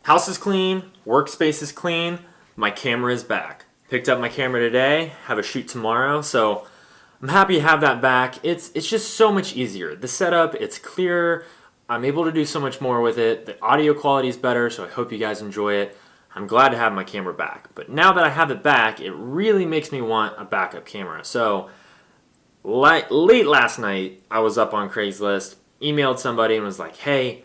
House is clean, workspace is clean, my camera is back. Picked up my camera today, have a shoot tomorrow, so I'm happy to have that back. It's just so much easier. The setup, it's clearer. I'm able to do so much more with it. The audio quality is better, so I hope you guys enjoy it. I'm glad to have my camera back. But now that I have it back, it really makes me want a backup camera. So late last night, I was up on Craigslist, emailed somebody and was like, hey,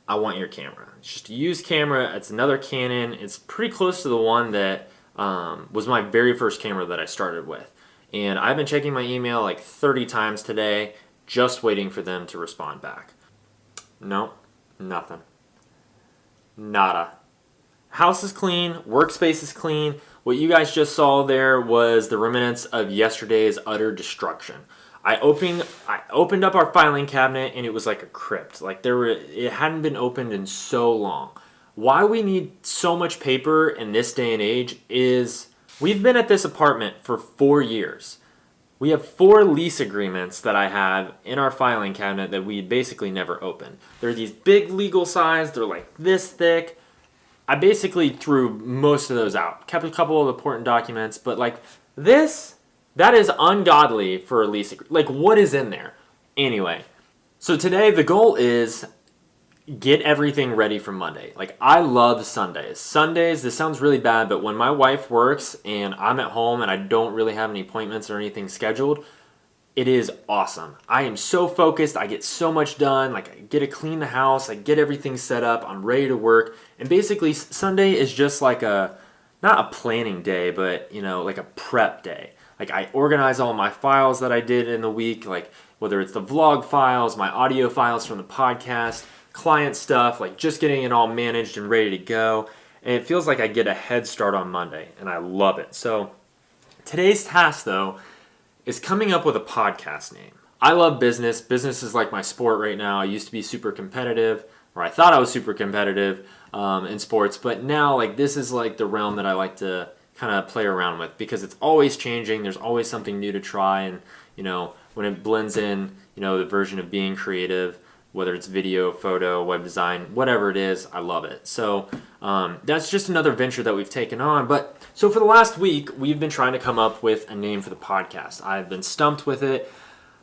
I want your camera. It's just a used camera. It's another Canon. It's pretty close to the one that was my very first camera that I started with. And I've been checking my email like 30 times today, just waiting for them to respond back. Nope, nothing. Nada. House is clean, workspace is clean. What you guys just saw there was the remnants of yesterday's utter destruction. I opened up our filing cabinet and it was like a crypt. It hadn't been opened in so long. Why we need so much paper in this day and age is we've been at this apartment for 4 years. We have 4 lease agreements that I have in our filing cabinet that we basically never opened. They're these big legal size, they're like this thick. I basically threw most of those out. Kept a couple of important documents, but like this, that is ungodly for a lease agreement. Like, what is in there? Anyway, so today the goal is get everything ready for Monday. Like, I love Sundays. Sundays, this sounds really bad, but when my wife works and I'm at home and I don't really have any appointments or anything scheduled, it is awesome. I am so focused. I get so much done. Like, I get to clean the house. I get everything set up. I'm ready to work. And basically, Sunday is just like not a planning day, but, like a prep day. Like, I organize all my files that I did in the week, like whether it's the vlog files, my audio files from the podcast, client stuff, like just getting it all managed and ready to go. And it feels like I get a head start on Monday, and I love it. So today's task, though, is coming up with a podcast name. I love business. Business is like my sport right now. I used to be super competitive, or I thought I was super competitive in sports, but now like this is like the realm that I like to kind of play around with because it's always changing. There's always something new to try, and when it blends in, the version of being creative, whether it's video, photo, web design, whatever it is, I love it. So that's just another venture that we've taken on. But so for the last week, we've been trying to come up with a name for the podcast. I've been stumped with it.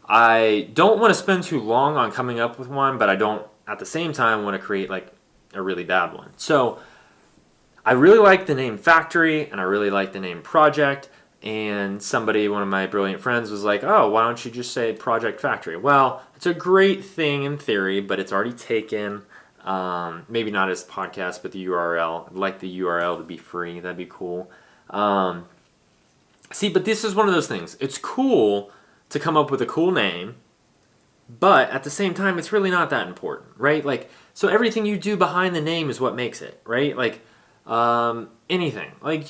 I don't want to spend too long on coming up with one, but I don't, at the same time, want to create like a really bad one. So I really like the name Factory, and I really like the name Project. And one of my brilliant friends was like, oh, why don't you just say Project Factory? Well, it's a great thing in theory, but it's already taken. Maybe not as podcast, but the URL. I'd like the URL to be free. That'd be cool. But this is one of those things. It's cool to come up with a cool name, but at the same time, it's really not that important, right? Like, so everything you do behind the name is what makes it, right? Like, anything. Like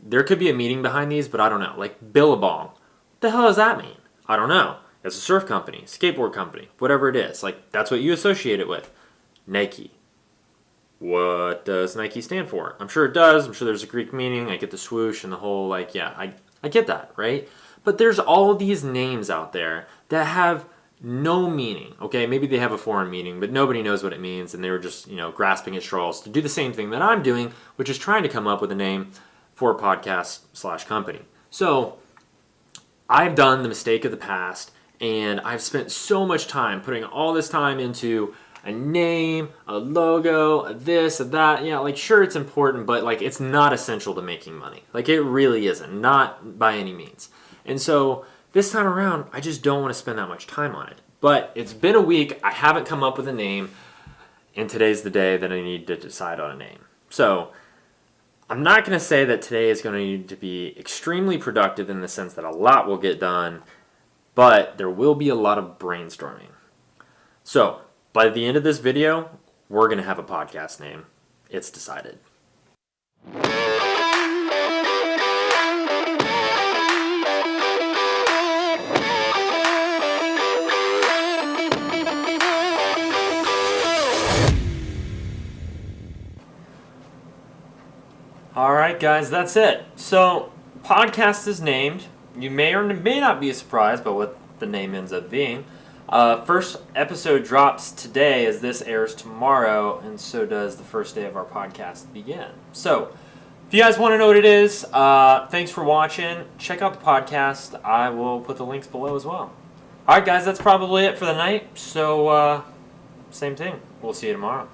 there could be a meaning behind these, but I don't know. Like Billabong. What the hell does that mean? I don't know. It's a surf company, skateboard company, whatever it is. Like, that's what you associate it with. Nike. What does Nike stand for? I'm sure it does. I'm sure there's a Greek meaning. I get the swoosh and the whole, like, yeah, I get that, right? But there's all these names out there that have no meaning, okay? Maybe they have a foreign meaning, but nobody knows what it means, and they were just, grasping at straws to do the same thing that I'm doing, which is trying to come up with a name for a podcast/company. So I've done the mistake of the past, and I've spent so much time putting all this time into a name, a logo, a this, a that. Yeah, like, sure, it's important, but like, it's not essential to making money. Like, it really isn't, not by any means. And so this time around, I just don't want to spend that much time on it. But it's been a week. I haven't come up with a name, and today's the day that I need to decide on a name. So I'm not going to say that today is going to need to be extremely productive in the sense that a lot will get done, but there will be a lot of brainstorming. So by the end of this video, we're going to have a podcast name. It's decided. Alright guys, that's it. So, podcast is named. You may or may not be surprised by what the name ends up being. First episode drops today as this airs tomorrow, and so does the first day of our podcast begin. So, if you guys want to know what it is, thanks for watching. Check out the podcast. I will put the links below as well. Alright guys, that's probably it for the night. So, same thing. We'll see you tomorrow.